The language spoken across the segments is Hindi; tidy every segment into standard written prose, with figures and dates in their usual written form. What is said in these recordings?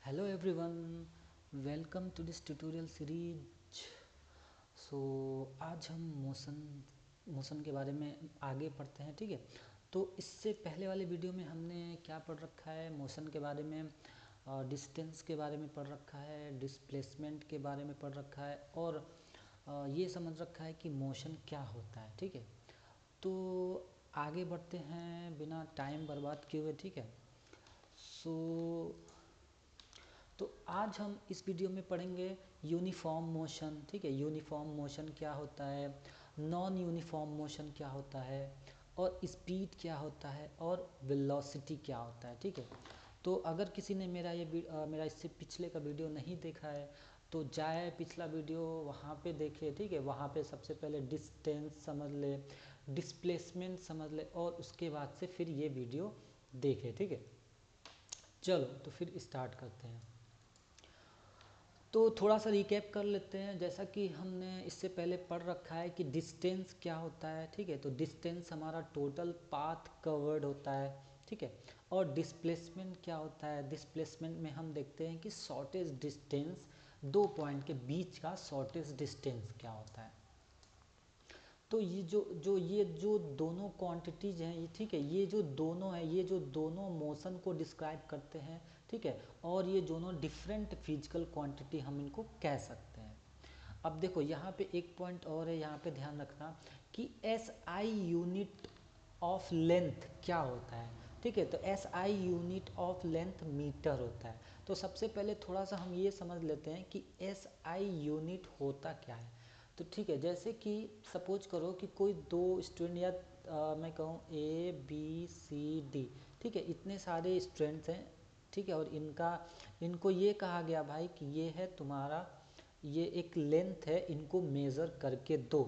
Hello everyone, welcome to this tutorial series. So आज हम मोशन के बारे में आगे पढ़ते हैं। ठीक है, तो इससे पहले वाले वीडियो में हमने क्या पढ़ रखा है, मोशन के बारे में, डिस्टेंस के बारे में पढ़ रखा है, डिस्प्लेसमेंट के बारे में पढ़ रखा है और ये समझ रखा है कि मोशन क्या होता है। ठीक है, तो आगे बढ़ते हैं बिना टाइम बर्बाद किए हुए। ठीक है, सो तो आज हम इस वीडियो में पढ़ेंगे यूनिफॉर्म मोशन। ठीक है, यूनिफॉर्म मोशन क्या होता है, नॉन यूनिफॉर्म मोशन क्या होता है, और स्पीड क्या होता है, और वेलोसिटी क्या होता है। ठीक है, तो अगर किसी ने मेरा इससे पिछले का वीडियो नहीं देखा है तो जाए पिछला वीडियो वहाँ पे देखे। ठीक है, वहाँ पे सबसे पहले डिस्टेंस समझ ले, डिस्प्लेसमेंट समझ ले और उसके बाद से फिर ये वीडियो देखे। ठीक है, चलो तो फिर स्टार्ट करते हैं। तो थोड़ा सा रिकैप कर लेते हैं, जैसा कि हमने इससे पहले पढ़ रखा है कि डिस्टेंस क्या होता है। ठीक है, तो डिस्टेंस हमारा टोटल पाथ कवर्ड होता है। ठीक है, और डिस्प्लेसमेंट क्या होता है, डिस्प्लेसमेंट में हम देखते हैं कि शॉर्टेस्ट डिस्टेंस, दो पॉइंट के बीच का शॉर्टेस्ट डिस्टेंस क्या होता है। तो ये जो दोनों क्वांटिटीज हैं, ये ठीक है, ये जो दोनों है, ये जो दोनों मोशन को डिस्क्राइब करते हैं। ठीक है, और ये दोनों डिफरेंट फिजिकल क्वांटिटी हम इनको कह सकते हैं। अब देखो यहाँ पे एक पॉइंट और है, यहाँ पे ध्यान रखना कि S I unit of length क्या होता है। ठीक है, तो S I unit of length metre होता है। तो सबसे पहले थोड़ा सा हम ये समझ लेते हैं कि एस आई यूनिट होता क्या है। तो ठीक है, जैसे कि सपोज करो कि कोई दो स्टूडेंट या मैं कहूँ ए बी सी डी, ठीक है, इतने सारे स्टूडेंट्स हैं। ठीक है, और इनको ये कहा गया भाई कि ये है तुम्हारा, ये एक लेंथ है, इनको मेज़र करके दो।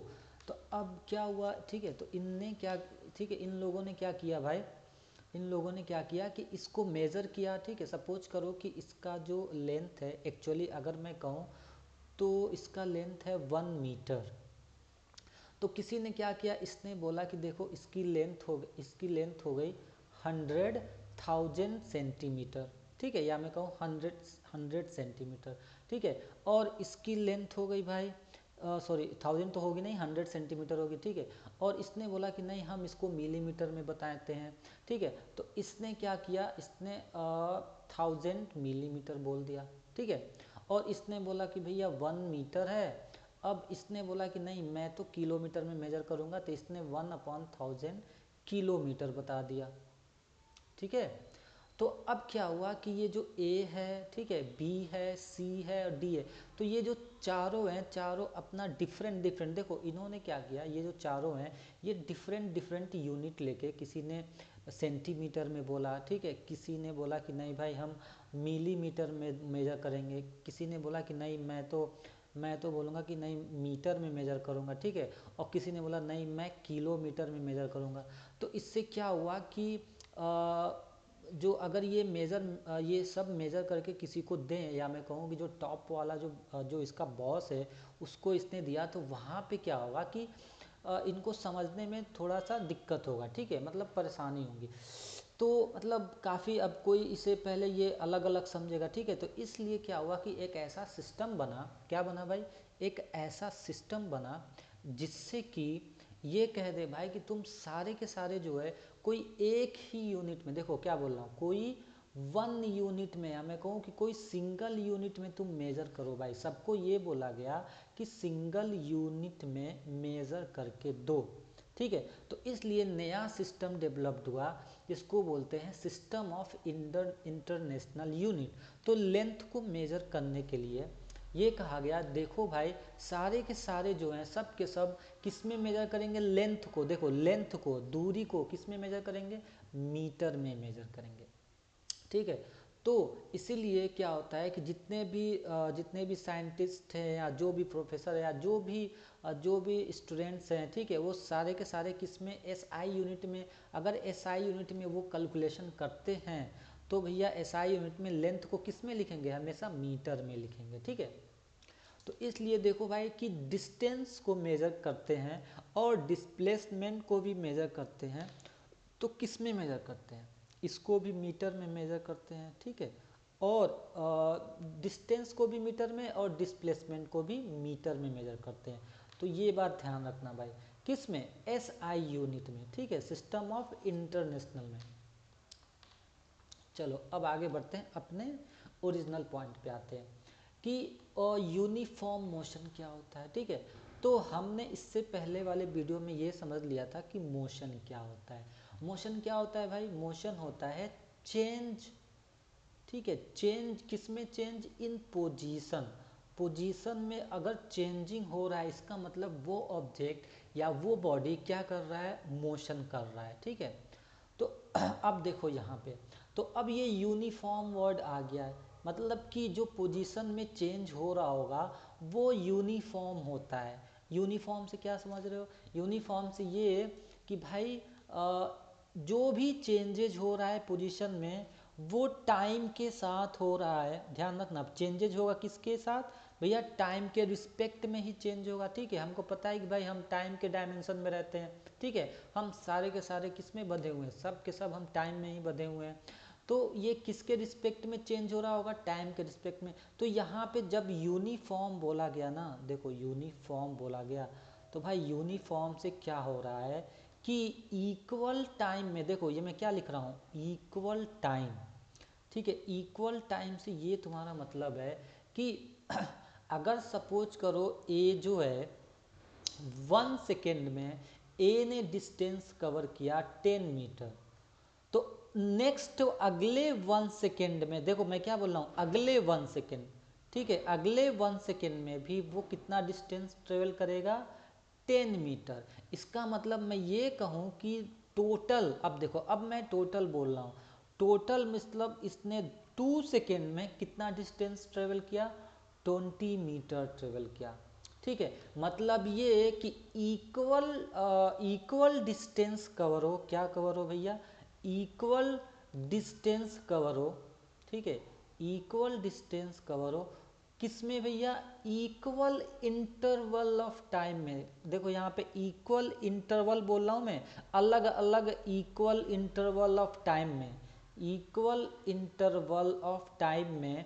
तो अब क्या हुआ, ठीक है, तो इनने क्या, ठीक है, इन लोगों ने क्या किया भाई, इन लोगों ने क्या किया कि इसको मेज़र किया। ठीक है, सपोज करो कि इसका जो लेंथ है, एक्चुअली अगर मैं कहूँ तो इसका लेंथ है 1 मीटर। तो किसी ने क्या किया, इसने बोला कि देखो इसकी लेंथ हो गई 100,000 सेंटीमीटर। ठीक है, या मैं कहूँ 100 सेंटीमीटर। ठीक है, और इसकी लेंथ हो गई भाई, सॉरी 1000 तो होगी नहीं, 100 सेंटीमीटर होगी। ठीक है, और इसने बोला कि नहीं हम इसको मिलीमीटर में बताते हैं। ठीक है, तो इसने क्या किया, इसने 1000 मिलीमीटर बोल दिया। ठीक है, और इसने बोला कि भैया 1 मीटर है। अब इसने बोला कि नहीं मैं तो किलोमीटर में मेजर करूंगा, तो इसने 1/1000 किलोमीटर बता दिया। ठीक है, तो अब क्या हुआ कि ये जो ए है, ठीक है, बी है, सी है और डी है, तो ये जो चारों हैं, चारों अपना डिफरेंट डिफरेंट, देखो इन्होंने क्या किया, ये जो चारों हैं ये डिफरेंट डिफरेंट यूनिट लेके, किसी ने सेंटीमीटर में बोला, ठीक है, किसी ने बोला कि नहीं भाई हम मिलीमीटर में मेजर करेंगे, किसी ने बोला कि नहीं मैं तो बोलूँगा कि नहीं मीटर में मेजर करूँगा। ठीक है, और किसी ने बोला नहीं मैं किलोमीटर में मेजर करूँगा। तो इससे क्या हुआ कि जो अगर ये सब मेज़र करके किसी को दें, या मैं कहूँ कि जो टॉप वाला जो इसका बॉस है उसको इसने दिया, तो वहाँ पे क्या होगा कि इनको समझने में थोड़ा सा दिक्कत होगा। ठीक है, मतलब परेशानी होगी, तो मतलब काफ़ी, अब कोई इसे पहले ये अलग अलग समझेगा। ठीक है, तो इसलिए क्या हुआ कि एक ऐसा सिस्टम बना, क्या बना भाई, एक ऐसा सिस्टम बना जिससे कि ये कह दे भाई कि तुम सारे के सारे जो है कोई एक ही यूनिट में, देखो क्या बोल रहा हूँ, कोई 1 यूनिट में, या मैं कहूँ कि कोई सिंगल यूनिट में तुम मेज़र करो भाई। सबको ये बोला गया कि सिंगल यूनिट में मेज़र करके दो। ठीक है, तो इसलिए नया सिस्टम डेवलप्ड हुआ जिसको बोलते हैं सिस्टम ऑफ इंटरनेशनल यूनिट। तो लेंथ को मेज़र करने के लिए ये कहा गया, देखो भाई सारे के सारे जो हैं सब के सब किस में मेजर करेंगे, लेंथ को, देखो लेंथ को, दूरी को किस में मेजर करेंगे, मीटर में मेजर करेंगे। ठीक है, तो इसीलिए क्या होता है कि जितने भी साइंटिस्ट हैं या जो भी प्रोफेसर है या जो भी स्टूडेंट्स हैं, ठीक है, वो सारे के सारे किस में, एस आई यूनिट में, अगर एस आई यूनिट में वो कैलकुलेशन करते हैं तो भैया एस आई यूनिट में लेंथ को किस में लिखेंगे, हमेशा मीटर में लिखेंगे। ठीक है, तो इसलिए देखो भाई कि डिस्टेंस को मेज़र करते हैं और डिस्प्लेसमेंट को भी मेज़र करते हैं, तो किस में मेज़र करते हैं, इसको भी मीटर में मेज़र करते हैं। ठीक है, और डिस्टेंस को भी मीटर में और डिस्प्लेसमेंट को भी मीटर में मेजर करते हैं। तो ये बात ध्यान रखना भाई, किस में, SI यूनिट में, ठीक है, सिस्टम ऑफ इंटरनेशनल में। चलो अब आगे बढ़ते हैं, अपने ओरिजिनल पॉइंट पे आते हैं कि यूनिफॉर्म मोशन क्या होता है, ठीक है। तो हमने इससे पहले वाले वीडियो में ये समझ लिया था कि मोशन क्या होता है। मोशन क्या होता है भाई, मोशन होता है चेंज, ठीक है, चेंज किसमें, चेंज इन पोजीशन, पोजीशन में अगर चेंजिंग हो रहा है इसका मतलब वो ऑब्जेक्ट या वो बॉडी क्या कर रहा है, मोशन कर रहा है, ठीक है। तो अब देखो यहाँ पे, तो अब ये यूनिफॉर्म वर्ड आ गया है, मतलब कि जो पोजीशन में चेंज हो रहा होगा वो यूनिफॉर्म होता है। यूनिफॉर्म से क्या समझ रहे हो, यूनिफॉर्म से ये कि भाई जो भी चेंजेज हो रहा है पोजीशन में वो टाइम के साथ हो रहा है। ध्यान रखना, चेंजेज होगा किसके साथ भैया, टाइम के रिस्पेक्ट में ही चेंज होगा, ठीक है। हमको पता है कि भाई हम टाइम के डायमेंशन में रहते हैं, ठीक है, हम सारे के सारे किस में बंधे हुए हैं, सब के सब हम टाइम में ही बंधे हुए हैं। तो ये किसके रिस्पेक्ट में चेंज हो रहा होगा, टाइम के रिस्पेक्ट में। तो यहाँ पे जब यूनिफॉर्म बोला गया ना, देखो यूनिफॉर्म बोला गया, तो भाई यूनिफॉर्म से क्या हो रहा है कि इक्वल टाइम में, देखो ये मैं क्या लिख रहा हूँ, इक्वल टाइम, ठीक है, इक्वल टाइम से ये तुम्हारा मतलब है कि अगर सपोज करो ए जो है 1 सेकेंड में ए ने डिस्टेंस कवर किया 10 मीटर, तो नेक्स्ट अगले 1 सेकेंड में, देखो मैं क्या बोल रहा हूँ, अगले 1 सेकेंड, ठीक है, अगले 1 सेकेंड में भी वो कितना डिस्टेंस ट्रेवल करेगा, 10 मीटर। इसका मतलब मैं ये कहूँ कि टोटल, अब देखो अब मैं टोटल बोल रहा हूँ, टोटल मतलब इसने 2 सेकेंड में कितना डिस्टेंस ट्रेवल किया, 20 मीटर ट्रेवल किया, ठीक है। मतलब ये कि इक्वल डिस्टेंस कवर हो, क्या कवर हो भैया, इक्वल डिस्टेंस कवर हो, ठीक है, इक्वल डिस्टेंस कवर हो किसमें भैया, इक्वल इंटरवल ऑफ टाइम में। देखो यहाँ पे इक्वल इंटरवल बोल रहा हूँ मैं, अलग अलग इक्वल इंटरवल ऑफ टाइम में, इक्वल इंटरवल ऑफ टाइम में,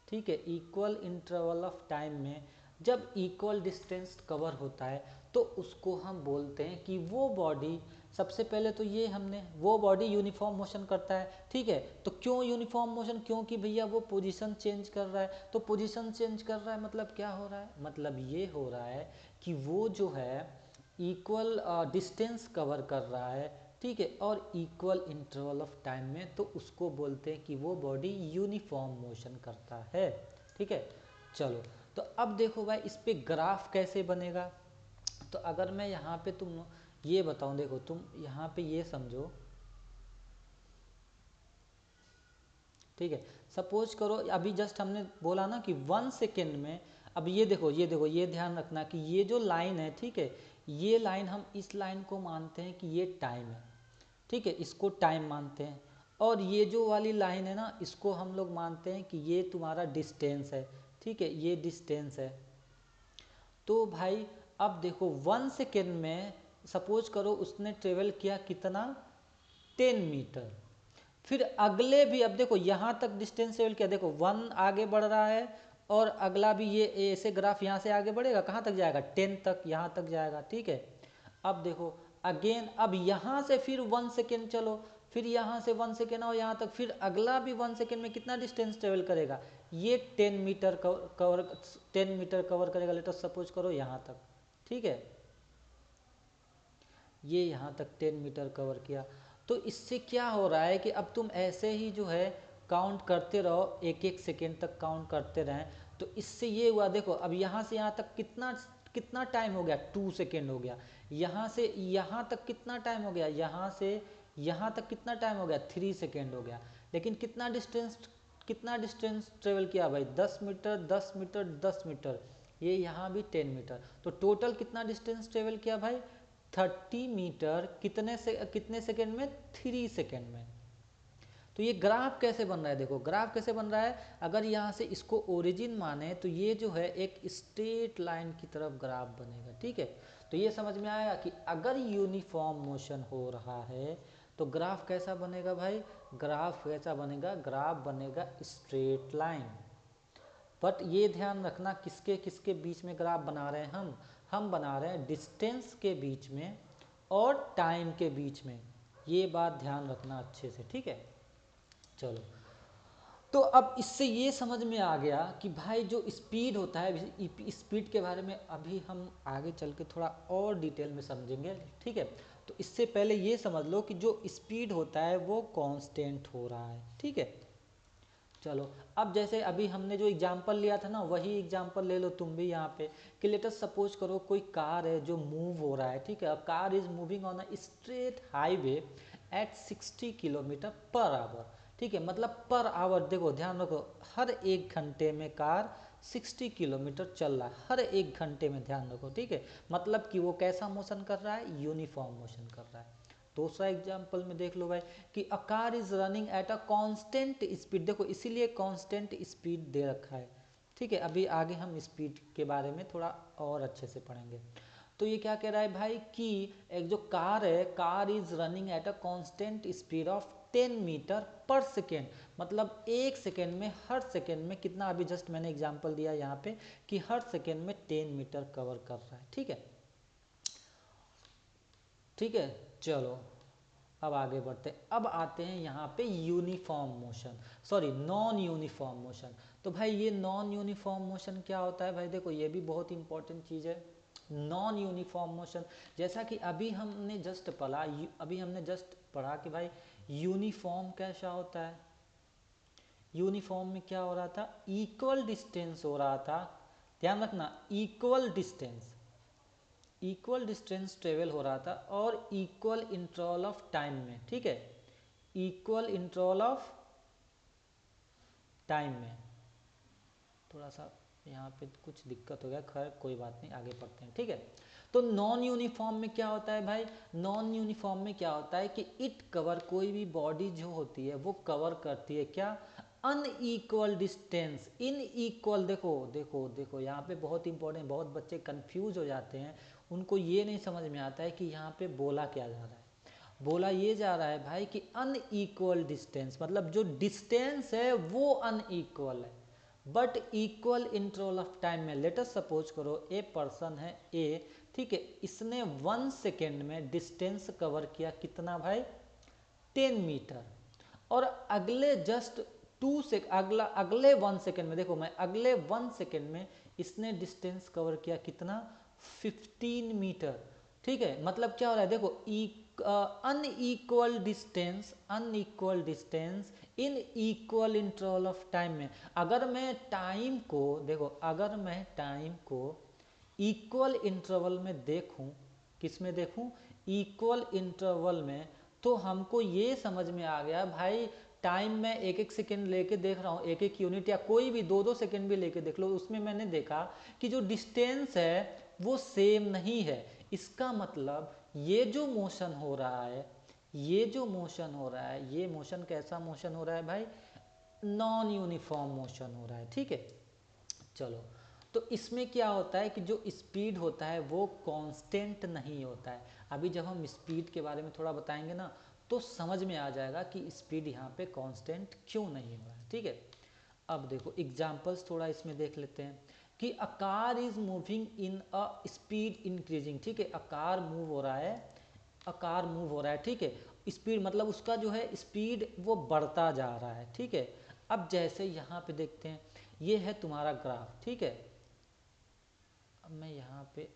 ठीक है, इक्वल इंटरवल ऑफ टाइम में जब इक्वल डिस्टेंस कवर होता है तो उसको हम बोलते हैं कि वो बॉडी, सबसे पहले तो ये हमने, वो बॉडी यूनिफॉर्म मोशन करता है, ठीक है। तो क्यों यूनिफॉर्म मोशन, क्योंकि भैया वो पोजीशन चेंज कर रहा है, तो पोजीशन चेंज कर रहा है मतलब क्या हो रहा है, मतलब ये हो रहा है कि वो जो है इक्वल डिस्टेंस कवर कर रहा है, ठीक है, और इक्वल इंटरवल ऑफ टाइम में, तो उसको बोलते हैं कि वो बॉडी यूनिफॉर्म मोशन करता है, ठीक है। चलो तो अब देखो भाई इस पे ग्राफ कैसे बनेगा। तो अगर मैं यहाँ पे तुम ये बताऊँ, देखो तुम यहाँ पे ये समझो, ठीक है, सपोज करो अभी जस्ट हमने बोला ना कि 1 सेकेंड में, अब ये देखो ये देखो, ये ध्यान रखना कि ये जो लाइन है, ठीक है, ये लाइन, हम इस लाइन को मानते हैं कि ये टाइम है, ठीक है, इसको टाइम मानते हैं। और ये जो वाली लाइन है ना, इसको हम लोग मानते हैं कि ये तुम्हारा डिस्टेंस है, ठीक है, ये डिस्टेंस है। तो भाई अब देखो 1 सेकेंड में सपोज करो उसने ट्रेवल किया कितना, 10 मीटर। फिर अगले भी, अब देखो यहाँ तक डिस्टेंस ट्रेवल किया, देखो 1 आगे बढ़ रहा है और अगला भी ये ऐसे ग्राफ यहाँ से आगे बढ़ेगा, कहाँ तक जाएगा, 10 तक, यहाँ तक जाएगा, ठीक है। अब देखो अगेन, अब यहाँ से फिर 1 सेकेंड चलो, फिर यहाँ से 1 सेकेंड और यहाँ तक, फिर अगला भी 1 सेकेंड में कितना डिस्टेंस ट्रेवल करेगा, ये 10 मीटर कवर 10 मीटर कवर करेगा, लेट अस सपोज करो यहाँ तक, ठीक है, ये यहाँ तक 10 मीटर कवर किया। तो इससे क्या हो रहा है कि अब तुम ऐसे ही जो है काउंट करते रहो, एक एक सेकेंड तक काउंट करते रहें, तो इससे ये हुआ, देखो अब यहाँ से यहाँ तक कितना कितना टाइम हो गया, 2 सेकेंड हो गया। यहाँ से यहाँ तक कितना टाइम हो गया, यहाँ से यहाँ तक कितना टाइम हो गया, 3 सेकेंड हो गया। लेकिन कितना डिस्टेंस ट्रेवल किया भाई, 10 मीटर 10 मीटर 10 मीटर, ये यहाँ भी 10 मीटर, तो टोटल कितना डिस्टेंस ट्रेवल किया भाई, 30 मीटर, कितने सेकेंड में, 3 सेकेंड में। तो ये ग्राफ कैसे बन रहा है, देखो ग्राफ कैसे बन रहा है, अगर यहाँ से इसको ओरिजिन माने तो ये जो है एक स्ट्रेट लाइन की तरफ ग्राफ बनेगा, ठीक है। तो ये समझ में आया कि अगर यूनिफॉर्म मोशन हो रहा है तो ग्राफ कैसा बनेगा भाई, ग्राफ कैसा बनेगा, ग्राफ बनेगा स्ट्रेट लाइन। बट ये ध्यान रखना किसके किसके बीच में ग्राफ बना रहे हैं हम बना रहे हैं डिस्टेंस के बीच में और टाइम के बीच में, ये बात ध्यान रखना अच्छे से, ठीक है। चलो, तो अब इससे ये समझ में आ गया कि भाई जो स्पीड होता है, स्पीड के बारे में अभी हम आगे चल के थोड़ा और डिटेल में समझेंगे, ठीक है। तो इससे पहले ये समझ लो कि जो स्पीड होता है वो कांस्टेंट हो रहा है, ठीक है। चलो, अब जैसे अभी हमने जो एग्जांपल लिया था ना, वही एग्जांपल ले लो तुम भी यहाँ पे, कि लेट अस सपोज करो कोई कार है जो मूव हो रहा है, ठीक है। Car is moving on a straight highway at 60 kilometre per hour, ठीक है। मतलब पर आवर, देखो ध्यान रखो, हर एक घंटे में कार 60 किलोमीटर चल रहा है, हर एक घंटे में, ध्यान रखो, ठीक है। मतलब कि वो कैसा मोशन कर रहा है, यूनिफॉर्म मोशन कर रहा है। दूसरा एग्जाम्पल में देख लो भाई कि a car is running at a constant speed, देखो इसीलिए कांस्टेंट स्पीड दे रखा है, ठीक है। अभी आगे हम स्पीड के बारे में थोड़ा और अच्छे से पढ़ेंगे। तो ये क्या कह रहा है भाई कि एक जो कार है, car is running at a constant speed of 10 metre per second, मतलब एक सेकेंड में, हर सेकेंड में कितना, अभी जस्ट मैंने एग्जांपल दिया यहाँ पे कि हर सेकेंड में 10 मीटर कवर कर रहा है, ठीक है, ठीक है। चलो, अब आगे बढ़ते हैं। अब आते हैं यहाँ पे uniform motion, sorry non uniform motion. तो भाई ये नॉन यूनिफॉर्म मोशन क्या होता है भाई, देखो ये भी बहुत इंपॉर्टेंट चीज़ है। नॉन यूनिफॉर्म मोशन, जैसा कि अभी हमने जस्ट पढ़ा कि भाई यूनिफॉर्म कैसा होता है। यूनिफॉर्म में क्या हो रहा था, इक्वल डिस्टेंस हो रहा था, ध्यान रखना, इक्वल डिस्टेंस ट्रेवल हो रहा था और इक्वल इंटरवल ऑफ टाइम में, ठीक है, इक्वल इंटरवल ऑफ टाइम में। थोड़ा सा यहाँ पे कुछ दिक्कत हो गया, खैर कोई बात नहीं, आगे पढ़ते हैं, ठीक है। तो नॉन यूनिफॉर्म में क्या होता है भाई, नॉन यूनिफॉर्म में क्या होता है कि इट कवर, कोई भी बॉडी जो होती है वो कवर करती है क्या, अनइक्वल डिस्टेंस, इन इक्वल, देखो देखो देखो यहाँ पे बहुत इंपॉर्टेंट, बहुत बच्चे कंफ्यूज हो जाते हैं, उनको ये नहीं समझ में आता है कि यहाँ पे बोला क्या जा रहा है। बोला ये जा रहा है भाई कि अनइक्वल डिस्टेंस, मतलब जो डिस्टेंस है वो अनइक्वल है but equal interval of time में। लेट अस सपोज करो ए पर्सन है ए, ठीक है, इसने 1 सेकेंड में डिस्टेंस कवर किया, कितना भाई, 10 मीटर। और अगले जस्ट 2 से अगले 1 सेकेंड में, देखो मैं अगले 1 सेकेंड में इसने डिस्टेंस कवर किया कितना, 15 मीटर, ठीक है। मतलब क्या हो रहा है, देखो unequal distance in equal interval of time में। अगर मैं टाइम को, देखो अगर मैं टाइम को इक्वल इंटरवल में देखूं, किस में देखूं, इक्वल इंटरवल में, तो हमको ये समझ में आ गया भाई, टाइम में एक एक सेकेंड लेके देख रहा हूँ, एक एक यूनिट या कोई भी 2-2 सेकेंड भी लेके देख लो, उसमें मैंने देखा कि जो डिस्टेंस है वो सेम नहीं है। इसका मतलब ये जो मोशन हो रहा है, ये मोशन कैसा मोशन हो रहा है भाई, नॉन यूनिफॉर्म मोशन हो रहा है, ठीक है। चलो, तो इसमें क्या होता है कि जो स्पीड होता है वो कांस्टेंट नहीं होता है। अभी जब हम स्पीड के बारे में थोड़ा बताएंगे ना, तो समझ में आ जाएगा कि स्पीड यहाँ पे कांस्टेंट क्यों नहीं हो रहा है, ठीक है। अब देखो एग्जांपल्स थोड़ा इसमें देख लेते हैं कि a car is moving in a speed increasing, ठीक है, अ कार मूव हो रहा है, ठीक है। स्पीड मतलब उसका जो है स्पीड वो बढ़ता जा रहा है, ठीक है। अब जैसे यहाँ पे देखते हैं, ये है तुम्हारा ग्राफ, ठीक है। अब मैं यहाँ पे,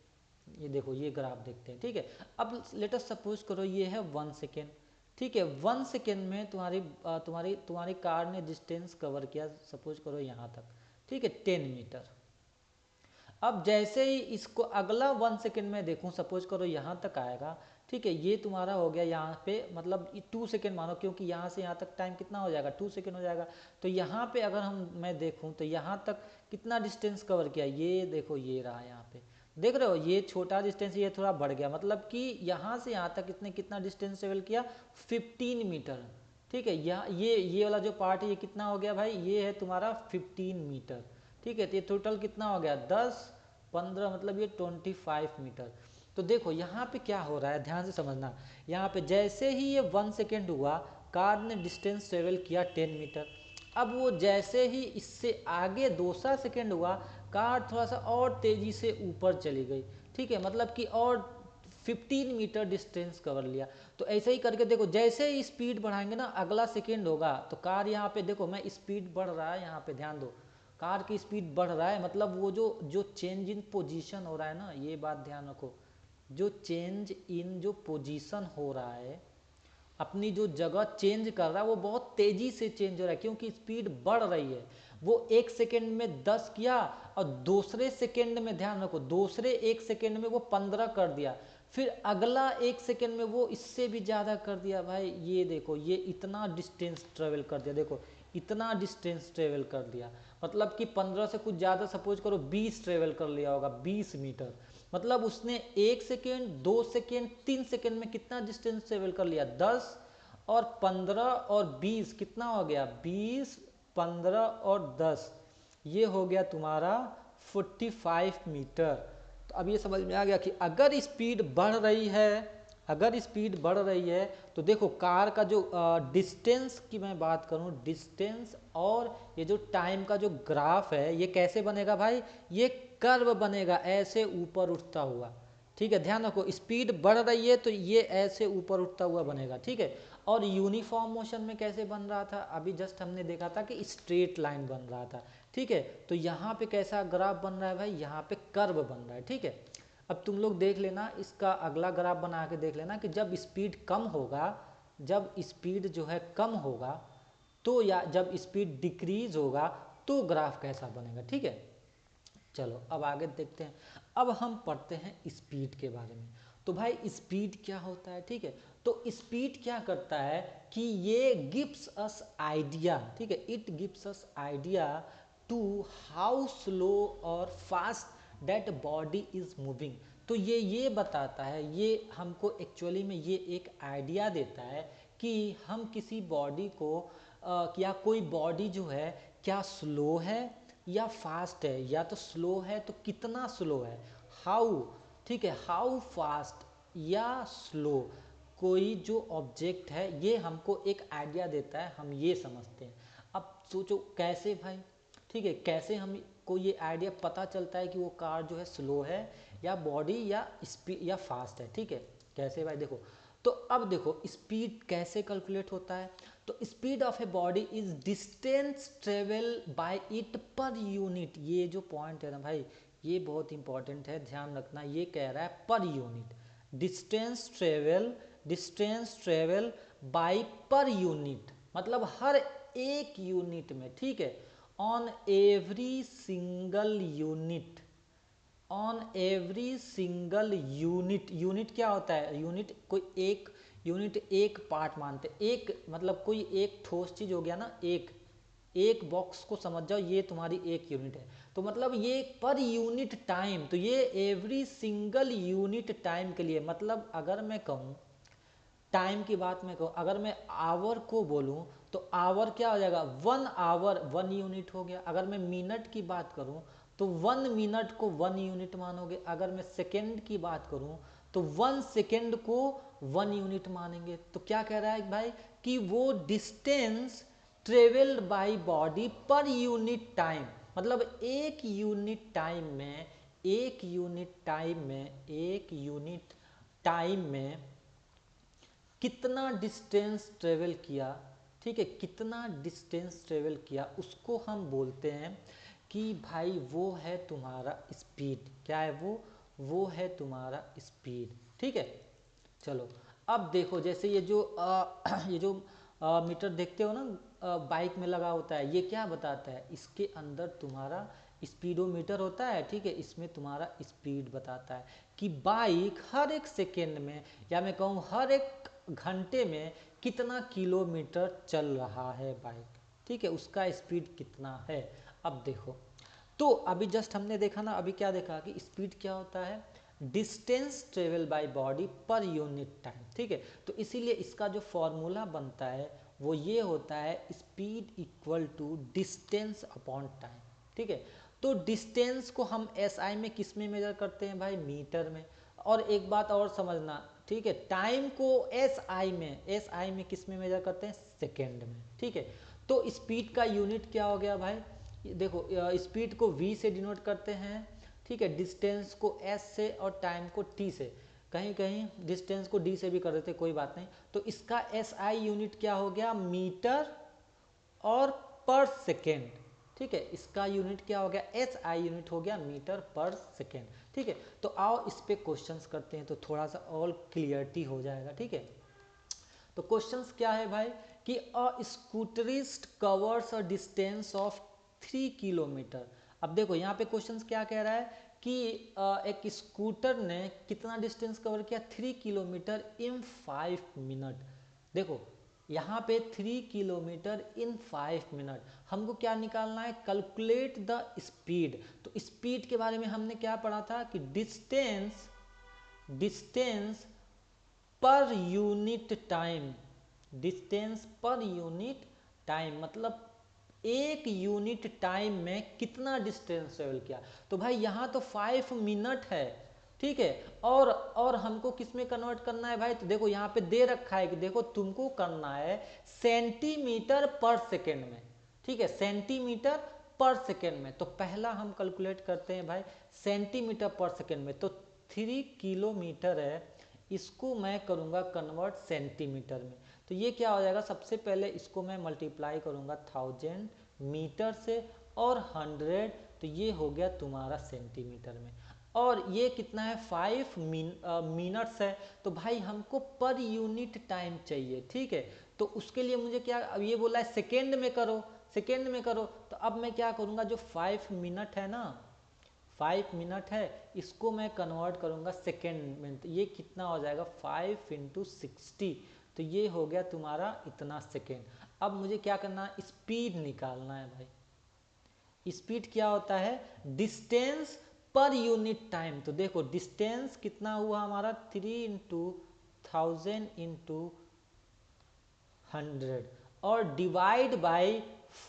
ये देखो ये ग्राफ देखते हैं, ठीक है। अब लेट अस सपोज करो ये है 1 सेकेंड, ठीक है। 1 सेकेंड में तुम्हारी कार ने डिस्टेंस कवर किया, सपोज करो यहाँ तक, ठीक है, 10 मीटर। अब जैसे ही इसको अगला 1 सेकेंड में देखूं, सपोज करो यहाँ तक आएगा, ठीक है, ये तुम्हारा हो गया यहाँ पे, मतलब 2 सेकेंड मानो, क्योंकि यहाँ से यहाँ तक टाइम कितना हो जाएगा, 2 सेकेंड हो जाएगा। तो यहाँ पे अगर मैं देखूँ तो यहाँ तक कितना डिस्टेंस कवर किया, ये देखो ये रहा, यहाँ पे देख रहे हो, ये छोटा डिस्टेंस, ये थोड़ा बढ़ गया, मतलब कि यहाँ से यहाँ तक इसने कितना डिस्टेंस ट्रेवल किया, 15 मीटर, ठीक है। यहाँ ये वाला जो पार्ट है ये कितना हो गया भाई, ये है तुम्हारा 15 मीटर, ठीक है। तो ये टोटल कितना हो गया, 10-15, मतलब ये 25 मीटर। तो देखो यहाँ पे क्या हो रहा है, ध्यान से समझना, यहाँ पे जैसे ही ये 1 सेकेंड हुआ कार ने डिस्टेंस ट्रेवल किया 10 मीटर। अब वो जैसे ही इससे आगे दूसरा सेकेंड हुआ, कार थोड़ा सा और तेज़ी से ऊपर चली गई, ठीक है, मतलब कि और 15 मीटर डिस्टेंस कवर लिया। तो ऐसे ही करके देखो, जैसे ही स्पीड बढ़ाएंगे ना, अगला सेकेंड होगा तो कार यहाँ पे देखो, मैं स्पीड बढ़ रहा है, यहाँ पे ध्यान दो, कार की स्पीड बढ़ रहा है, मतलब वो जो जो चेंज इन पोजीशन हो रहा है ना, ये बात ध्यान रखो, जो चेंज इन जो पोजीशन हो रहा है, अपनी जो जगह चेंज कर रहा है, वो बहुत तेजी से चेंज हो रहा है, क्योंकि स्पीड बढ़ रही है। वो 1 सेकेंड में 10 किया, और दूसरे सेकेंड में, ध्यान रखो, दूसरे 1 सेकेंड में वो 15 कर दिया, फिर अगला 1 सेकेंड में वो इससे भी ज़्यादा कर दिया। भाई ये देखो, ये इतना डिस्टेंस ट्रेवल कर दिया, देखो इतना डिस्टेंस ट्रेवल कर दिया, मतलब कि 15 से कुछ ज़्यादा, सपोज करो 20 ट्रेवल कर लिया होगा, 20 मीटर। मतलब उसने 1 सेकेंड, 2 सेकेंड, 3 सेकेंड में कितना डिस्टेंस ट्रेवल कर लिया, 10 और 15 और 20, कितना हो गया, 20, 15 और 10, ये हो गया तुम्हारा 45 मीटर। तो अब ये समझ में आ गया कि अगर स्पीड बढ़ रही है, अगर स्पीड बढ़ रही है, तो देखो कार का जो डिस्टेंस की मैं बात करूं, डिस्टेंस और ये जो टाइम का जो ग्राफ है, ये कैसे बनेगा भाई, ये कर्व बनेगा ऐसे ऊपर उठता हुआ, ठीक है, ध्यान रखो, स्पीड बढ़ रही है तो ये ऐसे ऊपर उठता हुआ बनेगा, ठीक है। और यूनिफॉर्म मोशन में कैसे बन रहा था, अभी जस्ट हमने देखा था कि स्ट्रेट लाइन बन रहा था, ठीक है। तो यहाँ पे कैसा ग्राफ बन रहा है भाई, यहाँ पे कर्व बन रहा है, ठीक है। अब तुम लोग देख लेना, इसका अगला ग्राफ बना के देख लेना कि जब स्पीड कम होगा, जब स्पीड जो है कम होगा, तो या जब स्पीड डिक्रीज होगा तो ग्राफ कैसा बनेगा, ठीक है। चलो अब आगे देखते हैं। अब हम पढ़ते हैं स्पीड के बारे में। तो भाई स्पीड क्या होता है, ठीक है। तो स्पीड क्या करता है कि ये गिव्स अस आइडिया, ठीक है, it gives us idea to how slow और fast that body is moving. तो ये बताता है, ये हमको एक्चुअली में ये एक आइडिया देता है कि हम किसी बॉडी को या कोई बॉडी जो है क्या स्लो है या फास्ट है, या तो स्लो है तो कितना स्लो है, हाउ, ठीक है, हाउ फास्ट या स्लो कोई जो ऑब्जेक्ट है, ये हमको एक आइडिया देता है, हम ये समझते हैं। अब सोचो कैसे भाई, ठीक है, कैसे हमको ये आइडिया पता चलता है कि वो कार जो है स्लो है या बॉडी या स्पीड या फास्ट है, ठीक है, कैसे भाई, देखो। तो अब देखो स्पीड कैसे कैलकुलेट होता है। तो speed of a body is distance travel by it per unit, ये जो पॉइंट है ना भाई, ये बहुत इंपॉर्टेंट है, ध्यान रखना, ये कह रहा है per unit, distance travel by per unit, मतलब हर एक यूनिट में, ठीक है, on every single unit, on every single unit. Unit क्या होता है, यूनिट कोई एक यूनिट, एक पार्ट मानते, एक मतलब कोई एक ठोस चीज हो गया ना, एक बॉक्स को समझ जाओ, ये तुम्हारी एक यूनिट है, तो मतलब ये पर यूनिट टाइम, तो ये एवरी सिंगल यूनिट टाइम के लिए, मतलब अगर मैं कहूँ टाइम की बात मैं कहूँ, अगर मैं आवर को बोलूँ तो आवर क्या हो जाएगा, 1 आवर 1 यूनिट हो गया। अगर मैं मिनट की बात करूँ तो 1 मिनट को 1 यूनिट मानोगे। अगर मैं सेकेंड की बात करूँ तो 1 सेकेंड को 1 यूनिट मानेंगे। तो क्या कह रहा है भाई कि वो distance travelled by body per unit time, मतलब एक यूनिट टाइम में, एक यूनिट टाइम में, एक यूनिट टाइम में कितना डिस्टेंस ट्रेवल किया, ठीक है, कितना डिस्टेंस ट्रेवल किया, उसको हम बोलते हैं कि भाई वो है तुम्हारा स्पीड। क्या है वो है तुम्हारा स्पीड, ठीक है। चलो अब देखो, जैसे ये जो ये जो मीटर देखते हो ना, बाइक में लगा होता है, ये क्या बताता है, इसके अंदर तुम्हारा स्पीडोमीटर होता है, ठीक है, इसमें तुम्हारा स्पीड बताता है कि बाइक हर एक सेकेंड में, या मैं कहूँ हर एक घंटे में कितना किलोमीटर चल रहा है बाइक, ठीक है, उसका स्पीड कितना है। अब देखो, तो अभी जस्ट हमने देखा ना, अभी क्या देखा कि स्पीड क्या होता है, distance travel by body per unit time, ठीक है। तो इसीलिए इसका जो फॉर्मूला बनता है वो ये होता है, speed equal to distance upon time, ठीक है। तो डिस्टेंस को हम एसआई में किस में मेजर करते हैं भाई, मीटर में, और एक बात और समझना, ठीक है, टाइम को एस आई में किस में मेजर करते हैं, सेकेंड में, ठीक है। तो स्पीड का यूनिट क्या हो गया भाई, देखो स्पीड को v से डिनोट करते हैं, ठीक है, डिस्टेंस को s से और टाइम को t से, कहीं कहीं डिस्टेंस को d से भी कर देते, कोई बात नहीं। तो इसका एस आई यूनिट क्या हो गया, मीटर और पर सेकेंड, ठीक है, इसका यूनिट क्या हो गया, एस आई यूनिट हो गया मीटर पर सेकेंड, ठीक है। तो आओ इस पे क्वेश्चंस करते हैं तो थोड़ा सा और क्लियरिटी हो जाएगा, ठीक है। तो क्वेश्चंस क्या है भाई कि a scooterist covers a distance of 3 kilometre. अब देखो यहाँ पे क्वेश्चंस क्या कह रहा है कि एक स्कूटर ने कितना डिस्टेंस कवर किया, 3 किलोमीटर इन 5 मिनट। देखो यहाँ पे 3 किलोमीटर इन 5 मिनट, हमको क्या निकालना है, कैलकुलेट द स्पीड। तो स्पीड के बारे में हमने क्या पढ़ा था कि distance per unit time, distance per unit time मतलब एक यूनिट टाइम में कितना डिस्टेंस ट्रेवल किया। तो भाई यहाँ तो 5 मिनट है, ठीक है, और हमको किस में कन्वर्ट करना है भाई, तो देखो यहाँ पे दे रखा है कि देखो तुमको करना है सेंटीमीटर पर सेकेंड में, ठीक है, सेंटीमीटर पर सेकेंड में। तो पहला हम कैलकुलेट करते हैं भाई सेंटीमीटर पर सेकेंड में, तो 3 किलोमीटर है, इसको मैं करूँगा कन्वर्ट सेंटीमीटर में। तो ये क्या हो जाएगा, सबसे पहले इसको मैं मल्टीप्लाई करूँगा 1000 मीटर से और 100, तो ये हो गया तुम्हारा सेंटीमीटर में। और ये कितना है, 5 मिनट्स है। तो भाई हमको पर यूनिट टाइम चाहिए, ठीक है। तो उसके लिए मुझे क्या, अब ये बोला है सेकेंड में करो, सेकेंड में करो। तो अब मैं क्या करूँगा, जो 5 मिनट है ना, 5 मिनट है, इसको मैं कन्वर्ट करूँगा सेकेंड में। तो ये कितना हो जाएगा, 5 × 60, तो ये हो गया तुम्हारा इतना सेकेंड। अब मुझे क्या करना है, स्पीड निकालना है भाई। स्पीड क्या होता है, डिस्टेंस पर यूनिट टाइम। तो देखो डिस्टेंस कितना हुआ हमारा, 3 × 1000 × 100 और डिवाइड बाय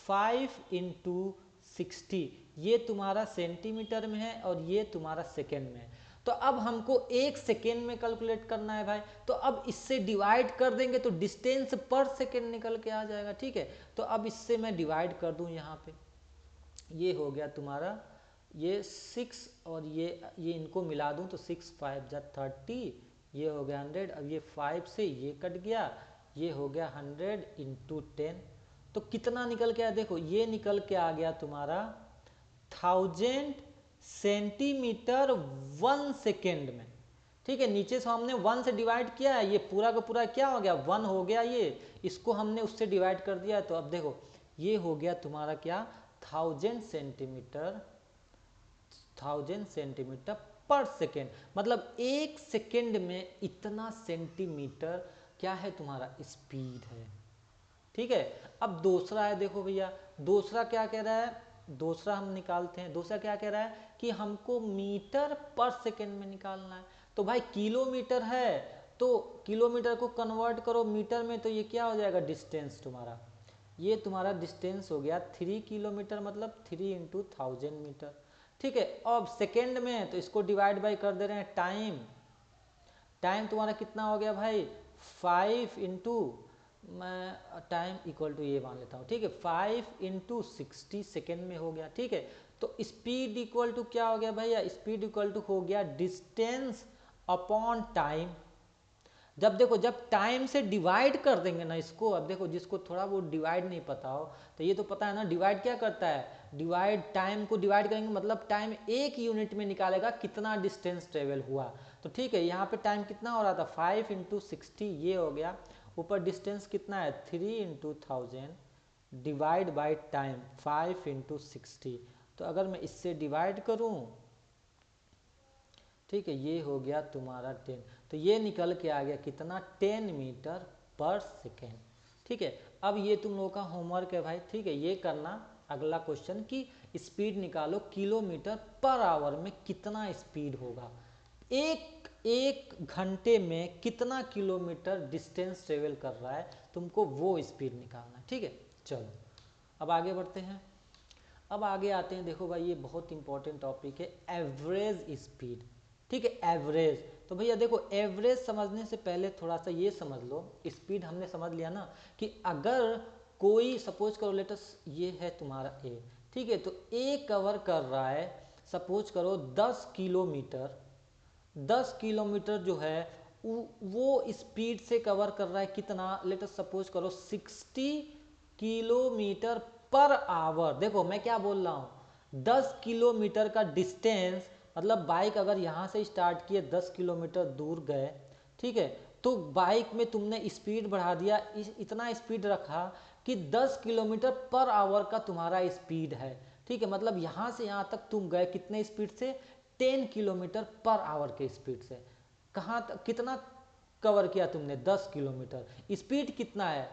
5 × 60, ये तुम्हारा सेंटीमीटर में है और ये तुम्हारा सेकेंड में है। तो अब हमको एक सेकेंड में कैलकुलेट करना है भाई, तो अब इससे डिवाइड कर देंगे तो डिस्टेंस पर सेकेंड निकल के आ जाएगा, ठीक है। तो अब इससे मैं डिवाइड कर दूं यहाँ पे, ये हो गया तुम्हारा, ये 6 और ये इनको मिला दूं तो 6 × 5 = 30, ये हो गया 100। अब ये 5 से ये कट गया, ये हो गया 100 × 10, तो कितना निकल के आया, देखो ये निकल के आ गया तुम्हारा 1000 सेंटीमीटर 1 सेकेंड में, ठीक है। नीचे से हमने 1 से डिवाइड किया है, ये पूरा का पूरा क्या हो गया, 1 हो गया, ये इसको हमने उससे डिवाइड कर दिया है। तो अब देखो ये हो गया तुम्हारा क्या, 1000 सेंटीमीटर पर सेकेंड, मतलब एक सेकेंड में इतना सेंटीमीटर क्या है तुम्हारा, स्पीड है, ठीक है। अब दूसरा है, देखो भैया दूसरा क्या कह रहा है, दूसरा हम निकालते हैं। दूसरा क्या कह रहा है कि हमको मीटर पर सेकेंड में निकालना है। तो भाई किलोमीटर है, तो किलोमीटर को कन्वर्ट करो मीटर में, तो ये क्या हो जाएगा, डिस्टेंस तुम्हारा, ये तुम्हारा डिस्टेंस हो गया 3 किलोमीटर, मतलब 3 × 1000 मीटर, ठीक है। अब सेकेंड में तो इसको डिवाइड बाई कर दे रहे हैं टाइम, टाइम तुम्हारा कितना हो गया भाई, 5 × मैं टाइम इक्वल टू ये मान लेता हूँ, ठीक है, 5 × 60 सेकेंड में हो गया, ठीक है। तो स्पीड इक्वल टू क्या हो गया भैया, स्पीड इक्वल टू हो गया डिस्टेंस अपॉन टाइम। जब देखो जब टाइम से डिवाइड कर देंगे ना इसको, अब देखो जिसको थोड़ा बहुत डिवाइड नहीं पता हो तो ये तो पता है ना, डिवाइड क्या करता है, डिवाइड टाइम को डिवाइड करेंगे मतलब टाइम एक यूनिट में निकालेगा कितना डिस्टेंस ट्रेवल हुआ। तो ठीक है, यहाँ पे टाइम कितना हो रहा था, 5 × 60, ये हो गया, ऊपर डिस्टेंस कितना है 3 × 1000 डिवाइड बाई टाइम 5 × 60। तो अगर मैं इससे डिवाइड करूँ, ठीक है, ये हो गया तुम्हारा 10, तो ये निकल के आ गया कितना, 10 मीटर पर सेकेंड, ठीक है। अब ये तुम लोगों का होमवर्क है भाई, ठीक है, ये करना अगला क्वेश्चन की स्पीड निकालो किलोमीटर पर आवर में कितना स्पीड होगा, एक घंटे में कितना किलोमीटर डिस्टेंस ट्रेवल कर रहा है, तुमको वो स्पीड निकालना है, ठीक है। चलो अब आगे बढ़ते हैं। अब आगे आते हैं, देखो भाई ये बहुत इंपॉर्टेंट टॉपिक है, एवरेज स्पीड। ठीक है, एवरेज। तो भैया देखो, एवरेज समझने से पहले थोड़ा सा ये समझ लो, स्पीड हमने समझ लिया ना, कि अगर कोई सपोज करो लेटस ये है तुम्हारा ए, ठीक है, तो ए कवर कर रहा है सपोज करो 10 किलोमीटर, 10 किलोमीटर जो है वो स्पीड से कवर कर रहा है कितना, लेटस सपोज करो 60 किलोमीटर पर आवर। देखो मैं क्या बोल रहा हूँ, 10 किलोमीटर का डिस्टेंस, मतलब बाइक अगर यहाँ से स्टार्ट किए 10 किलोमीटर दूर गए, ठीक है, तो बाइक में तुमने स्पीड बढ़ा दिया, इतना स्पीड रखा कि 10 किलोमीटर पर आवर का तुम्हारा स्पीड है, ठीक है, मतलब यहाँ से यहाँ तक तुम गए कितने स्पीड से, 10 किलोमीटर पर आवर के स्पीड से। कहाँ तक, कितना कवर किया तुमने, 10 किलोमीटर, स्पीड कितना है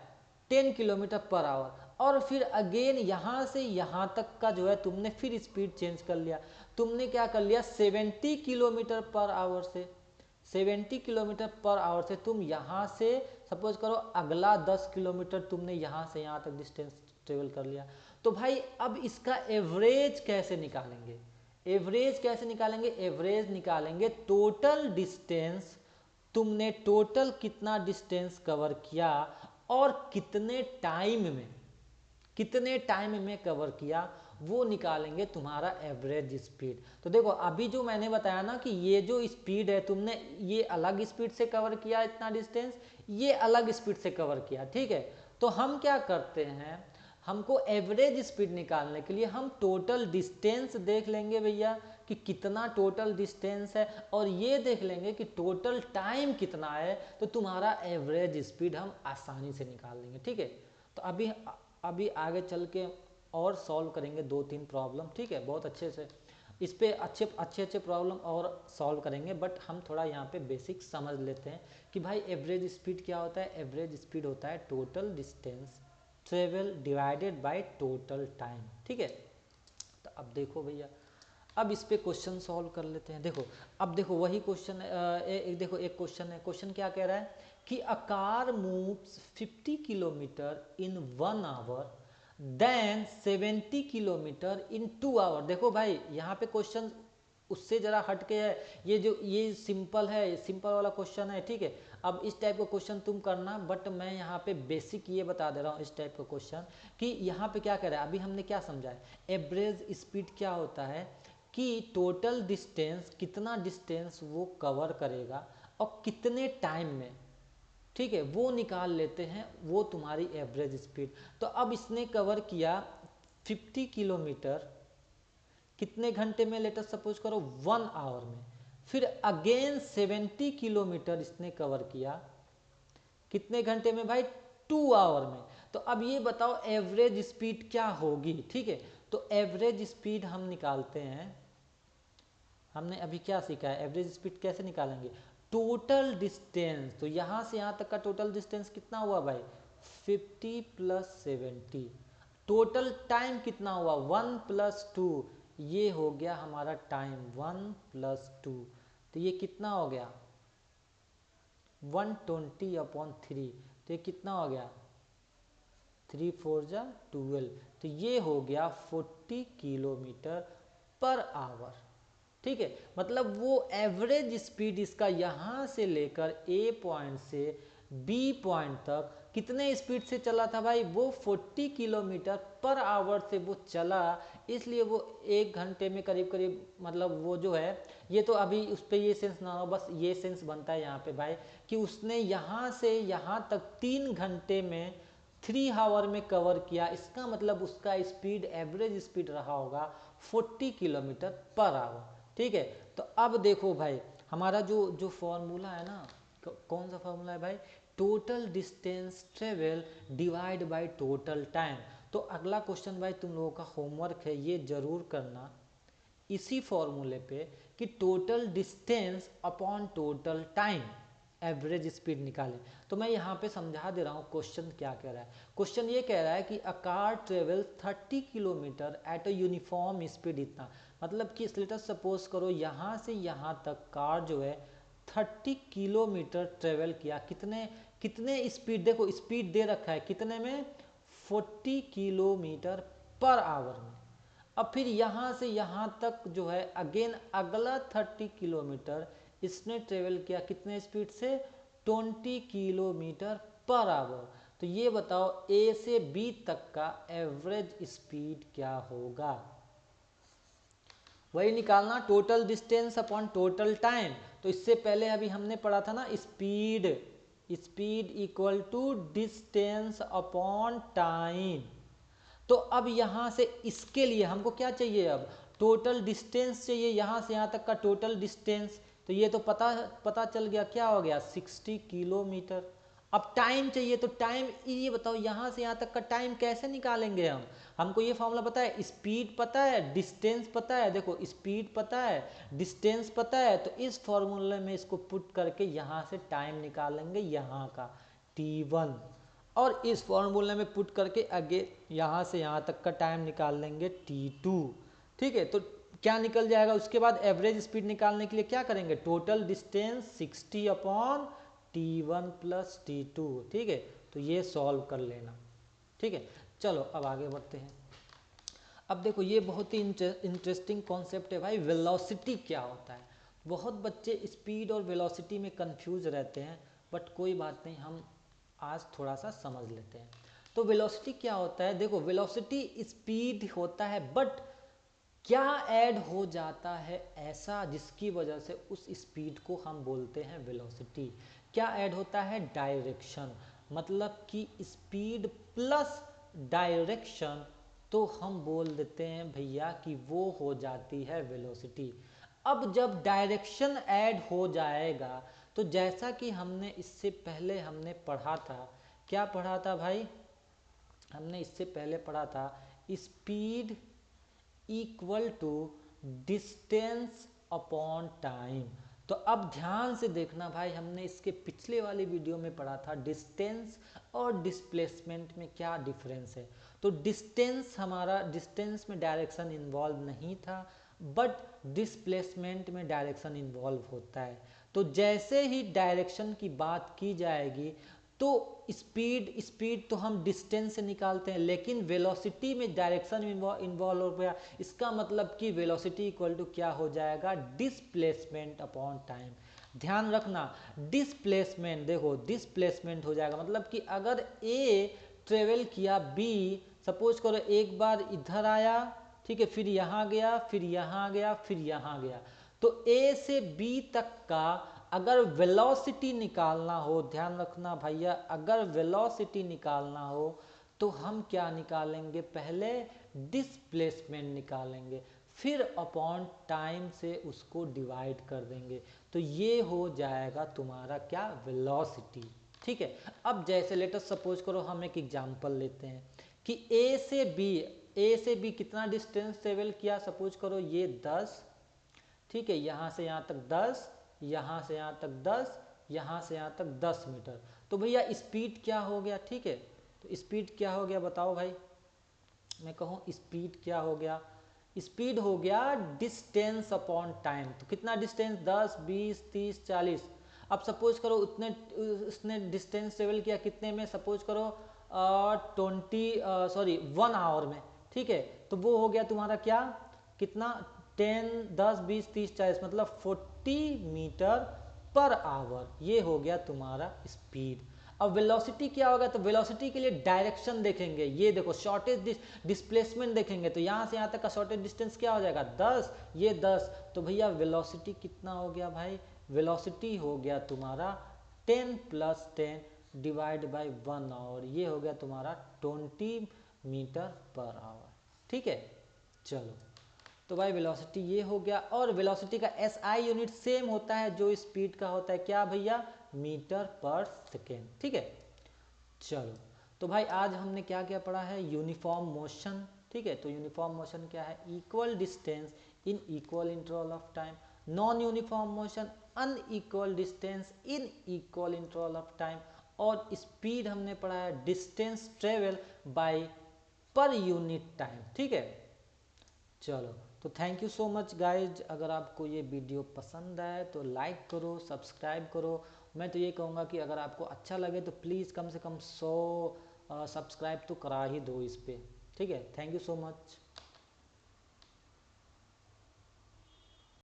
10 किलोमीटर पर आवर। और फिर अगेन यहाँ से यहाँ तक का जो है तुमने फिर स्पीड चेंज कर लिया, तुमने क्या कर लिया 70 किलोमीटर पर आवर से, 70 किलोमीटर पर आवर से तुम यहाँ से सपोज करो अगला 10 किलोमीटर तुमने यहाँ से यहाँ तक डिस्टेंस ट्रेवल कर लिया। तो भाई अब इसका एवरेज कैसे निकालेंगे, एवरेज कैसे निकालेंगे, एवरेज निकालेंगे टोटल डिस्टेंस, तुमने टोटल कितना डिस्टेंस कवर किया और कितने टाइम में, कितने टाइम में कवर किया, वो निकालेंगे तुम्हारा एवरेज स्पीड। तो देखो अभी जो मैंने बताया ना कि ये जो स्पीड है तुमने ये अलग स्पीड से कवर किया इतना डिस्टेंस, ये अलग स्पीड से कवर किया, ठीक है। तो हम क्या करते हैं, हमको एवरेज स्पीड निकालने के लिए हम टोटल डिस्टेंस देख लेंगे भैया कि कितना टोटल डिस्टेंस है, और ये देख लेंगे कि टोटल टाइम कितना है, तो तुम्हारा एवरेज स्पीड हम आसानी से निकाल लेंगे, ठीक है। तो अभी आगे चल के और सॉल्व करेंगे 2-3 प्रॉब्लम, ठीक है, बहुत अच्छे से इस पे अच्छे प्रॉब्लम और सॉल्व करेंगे, बट हम थोड़ा यहाँ पे बेसिक समझ लेते हैं कि भाई एवरेज स्पीड क्या होता है। एवरेज स्पीड होता है total distance travel divided by total time, ठीक है। तो अब देखो भैया, अब इस पे क्वेश्चन सॉल्व कर लेते हैं। देखो अब देखो वही क्वेश्चन, देखो एक क्वेश्चन है, क्वेश्चन क्या कह रहा है कि a car moves 50 kilometre in 1 hour then 70 kilometre in 2 hour. देखो भाई यहाँ पे क्वेश्चन उससे जरा हट के है, ये सिंपल है, सिंपल वाला क्वेश्चन है, ठीक है। अब इस टाइप का क्वेश्चन तुम करना, बट मैं यहाँ पे बेसिक ये बता दे रहा हूँ इस टाइप का क्वेश्चन कि यहाँ पे क्या कर रहा है, अभी हमने क्या समझा है, एवरेज स्पीड क्या होता है कि टोटल डिस्टेंस, कितना डिस्टेंस वो कवर करेगा और कितने टाइम में, ठीक है, वो निकाल लेते हैं, वो तुम्हारी एवरेज स्पीड। तो अब इसने कवर किया 50 किलोमीटर कितने घंटे में, लेटर सपोज करो 1 आवर में, फिर अगेन 70 किलोमीटर इसने कवर किया कितने घंटे में भाई, 2 आवर में। तो अब ये बताओ एवरेज स्पीड क्या होगी, ठीक है। तो एवरेज स्पीड हम निकालते हैं, हमने अभी क्या सीखा है, एवरेज स्पीड कैसे निकालेंगे, टोटल डिस्टेंस, तो यहाँ से यहाँ तक का टोटल डिस्टेंस कितना हुआ भाई 50 + 70, टोटल टाइम कितना हुआ 1 + 2, ये हो गया हमारा टाइम 1 + 2, तो ये कितना हो गया 120/3, तो ये कितना हो गया 3 4 जा 12, तो ये हो गया 40 किलोमीटर पर आवर, ठीक है। मतलब वो एवरेज स्पीड इसका यहाँ से लेकर ए पॉइंट से बी पॉइंट तक कितने स्पीड से चला था भाई, वो 40 किलोमीटर पर आवर से वो चला, इसलिए वो 1 घंटे में करीब करीब, मतलब वो जो है, ये तो अभी उस पर ये सेंस ना हो, बस ये सेंस बनता है यहाँ पे भाई कि उसने यहाँ से यहाँ तक 3 घंटे में 3 आवर में कवर किया, इसका मतलब उसका स्पीड, एवरेज स्पीड रहा होगा 40 किलोमीटर पर आवर, ठीक है। तो अब देखो भाई हमारा जो फॉर्मूला है ना, कौन सा फॉर्मूला है भाई, total distance travel divide by total time. तो अगला क्वेश्चन भाई तुम लोगों का होमवर्क है, ये जरूर करना इसी फॉर्मूले पे कि total distance upon total time average speed निकालें। तो मैं यहाँ पे समझा दे रहा हूँ क्वेश्चन क्या कह रहा है। क्वेश्चन ये कह रहा है कि a car travel 30 kilometre at a uniform speed, इतना मतलब कि लेटर सपोज करो यहाँ से यहाँ तक कार जो है 30 किलोमीटर ट्रेवल किया, कितने कितने स्पीड, देखो स्पीड दे रखा है कितने में 40 किलोमीटर पर आवर में। अब फिर यहाँ से यहाँ तक जो है अगेन अगला 30 किलोमीटर इसने ट्रेवल किया कितने स्पीड से, 20 किलोमीटर पर आवर। तो ये बताओ ए से बी तक का एवरेज स्पीड क्या होगा, वही निकालना, total distance upon total time. तो इससे पहले अभी हमने पढ़ा था ना speed, speed equal to distance upon time. तो अब यहाँ से इसके लिए हमको क्या चाहिए, अब टोटल डिस्टेंस चाहिए, यहाँ से यहाँ तक का टोटल डिस्टेंस। तो ये तो पता चल गया, क्या हो गया 60 किलोमीटर। अब टाइम चाहिए, तो टाइम ये बताओ यहाँ से यहाँ तक का टाइम कैसे निकालेंगे हम, हमको ये फॉर्मूला पता है, स्पीड पता है, डिस्टेंस पता है, देखो स्पीड पता है, डिस्टेंस पता है, तो इस फॉर्मूले में इसको पुट करके यहाँ से टाइम निकालेंगे यहाँ का t1, और इस फॉर्मूले में पुट करके आगे यहाँ से यहाँ तक का टाइम निकाल लेंगे t2। ठीक है, तो क्या निकल जाएगा, उसके बाद एवरेज स्पीड निकालने के लिए क्या करेंगे, total distance 60 upon t1 plus t2। ठीक है, तो ये सॉल्व कर लेना। ठीक है, चलो अब आगे बढ़ते हैं। अब देखो ये बहुत ही इंटरेस्टिंग कॉन्सेप्ट है भाई, वेलोसिटी क्या होता है। बहुत बच्चे स्पीड और वेलोसिटी में कंफ्यूज रहते हैं, बट कोई बात नहीं, हम आज थोड़ा सा समझ लेते हैं। तो वेलोसिटी क्या होता है, देखो वेलोसिटी स्पीड होता है, बट क्या ऐड हो जाता है ऐसा जिसकी वजह से उस स्पीड को हम बोलते हैं वेलोसिटी। क्या ऐड होता है, डायरेक्शन, मतलब कि स्पीड प्लस डायरेक्शन, तो हम बोल देते हैं भैया कि वो हो जाती है वेलोसिटी। अब जब डायरेक्शन ऐड हो जाएगा, तो जैसा कि हमने इससे पहले हमने पढ़ा था, क्या पढ़ा था भाई, हमने इससे पहले पढ़ा था speed equal to distance upon time. तो अब ध्यान से देखना भाई, हमने इसके पिछले वाली वीडियो में पढ़ा था डिस्टेंस और डिस्प्लेसमेंट में क्या डिफरेंस है। तो डिस्टेंस, हमारा डिस्टेंस में डायरेक्शन इन्वॉल्व नहीं था, बट डिस्प्लेसमेंट में डायरेक्शन इन्वॉल्व होता है। तो जैसे ही डायरेक्शन की बात की जाएगी, तो स्पीड तो हम डिस्टेंस से निकालते हैं, लेकिन वेलोसिटी में डायरेक्शन इन्वॉल्व हो गया, इसका मतलब कि वेलोसिटी इक्वल टू क्या हो जाएगा, डिस्प्लेसमेंट अपॉन टाइम। ध्यान रखना, डिस्प्लेसमेंट, देखो डिस्प्लेसमेंट हो जाएगा, मतलब कि अगर ए ट्रेवल किया बी, सपोज करो एक बार इधर आया, ठीक है, फिर यहाँ गया, फिर यहाँ गया, फिर यहाँ गया, तो ए से बी तक का अगर वेलोसिटी निकालना हो, ध्यान रखना भैया, अगर वेलोसिटी निकालना हो तो हम क्या निकालेंगे, पहले डिस्प्लेसमेंट निकालेंगे, फिर अपॉन टाइम से उसको डिवाइड कर देंगे, तो ये हो जाएगा तुम्हारा क्या, वेलोसिटी। ठीक है, अब जैसे लेट अस सपोज करो, हम एक एग्जांपल लेते हैं कि ए से बी कितना डिस्टेंस ट्रेवल किया, सपोज करो ये 10, ठीक है, यहाँ से यहाँ तक 10, यहाँ से यहाँ तक 10, यहाँ से यहाँ तक 10 मीटर। तो भैया स्पीड क्या हो गया, ठीक है, तो स्पीड क्या हो गया बताओ भाई, मैं कहूँ स्पीड क्या हो गया, स्पीड हो गया डिस्टेंस अपॉन टाइम। तो कितना डिस्टेंस, 10, 20, 30, 40। अब सपोज करो उतने उसने डिस्टेंस ट्रेवल किया कितने में, सपोज करो 1 आवर में। ठीक है, तो वो हो गया तुम्हारा क्या, कितना, 10, 10, 20, 30, 40, मतलब 40 मीटर पर आवर, ये हो गया तुम्हारा स्पीड। अब वेलोसिटी क्या होगा, तो वेलोसिटी के लिए डायरेक्शन देखेंगे, ये देखो शॉर्टेज डिस्प्लेसमेंट देखेंगे, तो यहाँ से यहाँ तक का शॉर्टेज डिस्टेंस क्या हो जाएगा, 10, ये 10, तो भैया वेलोसिटी कितना हो गया भाई, वेलोसिटी हो गया तुम्हारा 10 + 10 डिवाइड बाई 1 आवर, ये हो गया तुम्हारा 20 मीटर पर आवर। ठीक है, चलो, तो भाई वेलोसिटी ये हो गया, और वेलोसिटी का एसआई यूनिट सेम होता है जो स्पीड का होता है, क्या भैया, मीटर पर सेकेंड। ठीक है, चलो, तो भाई आज हमने क्या क्या पढ़ा है, यूनिफॉर्म मोशन। ठीक है, तो यूनिफॉर्म मोशन क्या है, equal distance in equal interval of time. Non uniform motion, unequal distance in equal interval of time. और स्पीड हमने पढ़ा है distance travel by per unit time. ठीक है, चलो, तो thank you so much guys. अगर आपको ये वीडियो पसंद आए तो लाइक करो, सब्सक्राइब करो। मैं तो ये कहूँगा कि अगर आपको अच्छा लगे तो प्लीज़ कम से कम 100 सब्सक्राइब तो करा ही दो इस पर। ठीक है, थैंक यू सो मच।